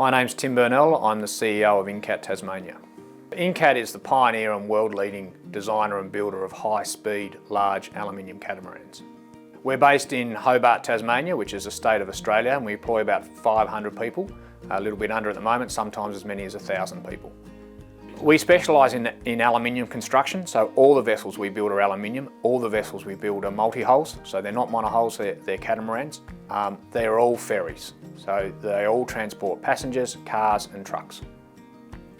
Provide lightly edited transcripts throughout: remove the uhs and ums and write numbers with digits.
My name's Tim Burnell, I'm the CEO of Incat Tasmania. Incat is the pioneer and world-leading designer and builder of high-speed, large aluminium catamarans. We're based in Hobart, Tasmania, which is a state of Australia, and we employ about 500 people, a little bit under at the moment, sometimes as many as 1,000 people. We specialise in aluminium construction, so all the vessels we build are aluminium. All the vessels we build are multi-hulls, so they're not monohulls, they're catamarans. They're all ferries, so they all transport passengers, cars and trucks.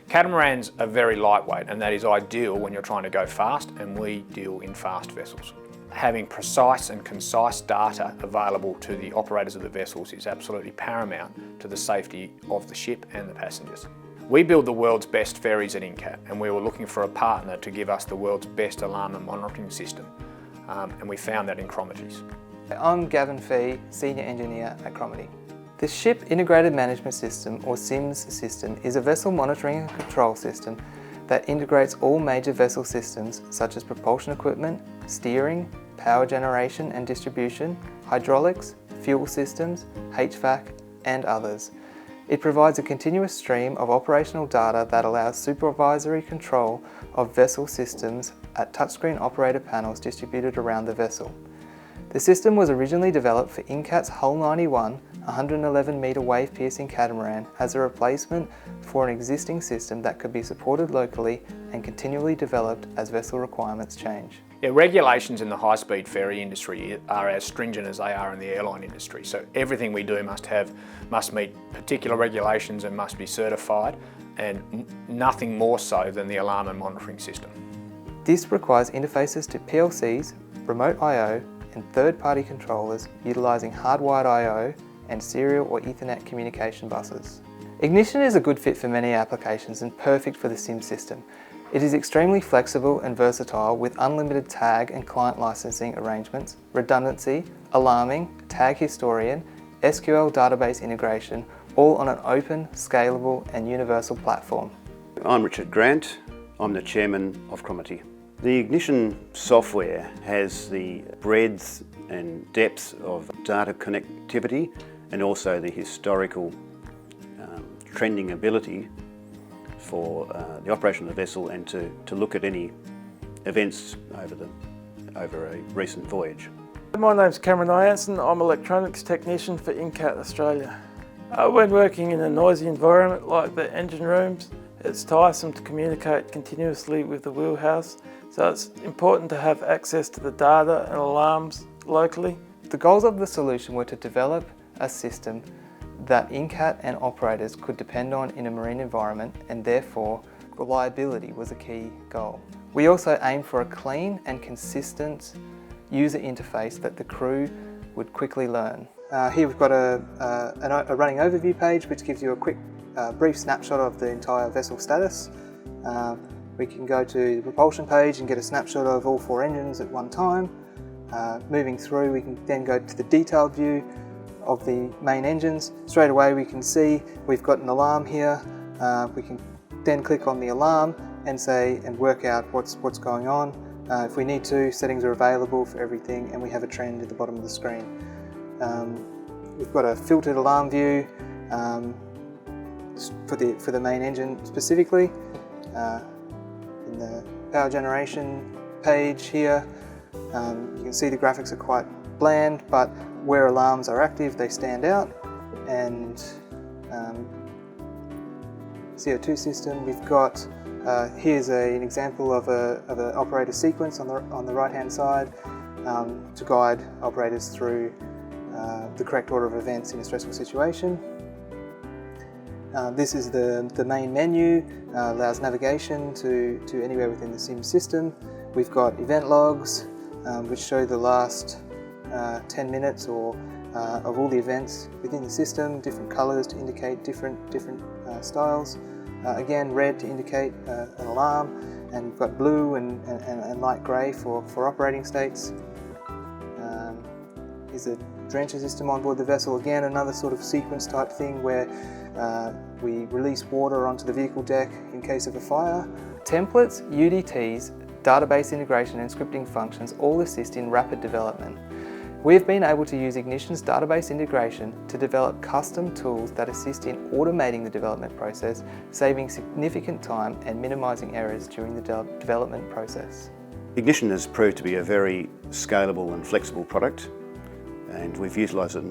Catamarans are very lightweight, and that is ideal when you're trying to go fast, and we deal in fast vessels. Having precise and concise data available to the operators of the vessels is absolutely paramount to the safety of the ship and the passengers. We build the world's best ferries at Incat, and we were looking for a partner to give us the world's best alarm and monitoring system, and we found that in Cromarty's. I'm Gavin Fee, Senior Engineer at Cromarty. The Ship Integrated Management System, or SIMS system, is a vessel monitoring and control system that integrates all major vessel systems such as propulsion equipment, steering, power generation and distribution, hydraulics, fuel systems, HVAC and others. It provides a continuous stream of operational data that allows supervisory control of vessel systems at touchscreen operator panels distributed around the vessel. The system was originally developed for Incat's Hull 91 111 metre wave-piercing catamaran as a replacement for an existing system that could be supported locally and continually developed as vessel requirements change. Yeah, regulations in the high-speed ferry industry are as stringent as they are in the airline industry, so everything we do must meet particular regulations and must be certified, and nothing more so than the alarm and monitoring system. This requires interfaces to PLCs, remote I/O and third-party controllers utilising hardwired I/O and serial or Ethernet communication buses. Ignition is a good fit for many applications and perfect for the SIM system. It is extremely flexible and versatile with unlimited tag and client licensing arrangements, redundancy, alarming, tag historian, SQL database integration, all on an open, scalable and universal platform. I'm Richard Grant. I'm the Chairman of Cromarty. The Ignition software has the breadth and depth of data connectivity and also the historical trending ability for the operation of the vessel and to look at any events over a recent voyage. My name's Cameron Ianson. I'm electronics technician for Incat Australia. When working in a noisy environment like the engine rooms, it's tiresome to communicate continuously with the wheelhouse, so it's important to have access to the data and alarms locally. The goals of the solution were to develop a system that Incat and operators could depend on in a marine environment, and therefore reliability was a key goal. We also aimed for a clean and consistent user interface that the crew would quickly learn. Here we've got a running overview page which gives you a quick brief snapshot of the entire vessel status. We can go to the propulsion page and get a snapshot of all 4 engines at one time. Moving through, we can then go to the detailed view of the main engines. Straight away we can see we've got an alarm here. We can then click on the alarm and work out what's going on. If we need to, settings are available for everything, and we have a trend at the bottom of the screen. We've got a filtered alarm view for the main engine specifically. In the power generation page here, you can see the graphics are quite bland, but where alarms are active, they stand out. And CO2 system, we've got here's an example of an operator sequence on the right hand side to guide operators through the correct order of events in a stressful situation. This is the main menu, allows navigation to anywhere within the SIM system. We've got event logs which show the last 10 minutes of all the events within the system, different colours to indicate different styles. Again, red to indicate an alarm, and we've got blue and light grey for operating states. Here's a drencher system on board the vessel, again another sort of sequence type thing where we release water onto the vehicle deck in case of a fire. Templates, UDTs, database integration and scripting functions all assist in rapid development. We have been able to use Ignition's database integration to develop custom tools that assist in automating the development process, saving significant time and minimising errors during the development process. Ignition has proved to be a very scalable and flexible product, and we've utilised it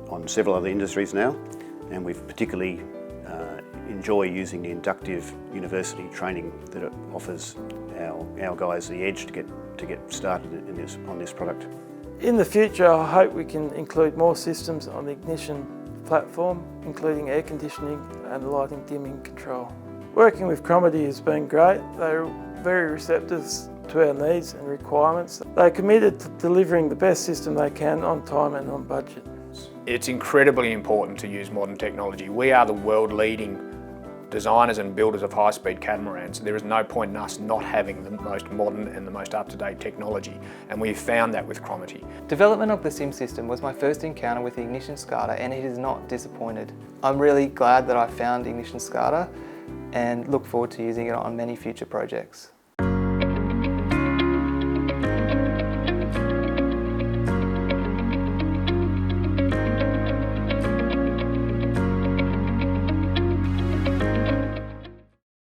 on several other industries now, and we've particularly enjoy using the inductive university training that it offers our guys the edge to get started on this product. In the future, I hope we can include more systems on the Ignition platform, including air conditioning and lighting dimming control. Working with Cromarty has been great. They're very receptive to our needs and requirements. They're committed to delivering the best system they can on time and on budget. It's incredibly important to use modern technology. We are the world-leading designers and builders of high-speed catamarans. There is no point in us not having the most modern and the most up-to-date technology, and we've found that with Cromarty. Development of the SIM system was my first encounter with the Ignition SCADA, and it has not disappointed. I'm really glad that I found Ignition SCADA and look forward to using it on many future projects.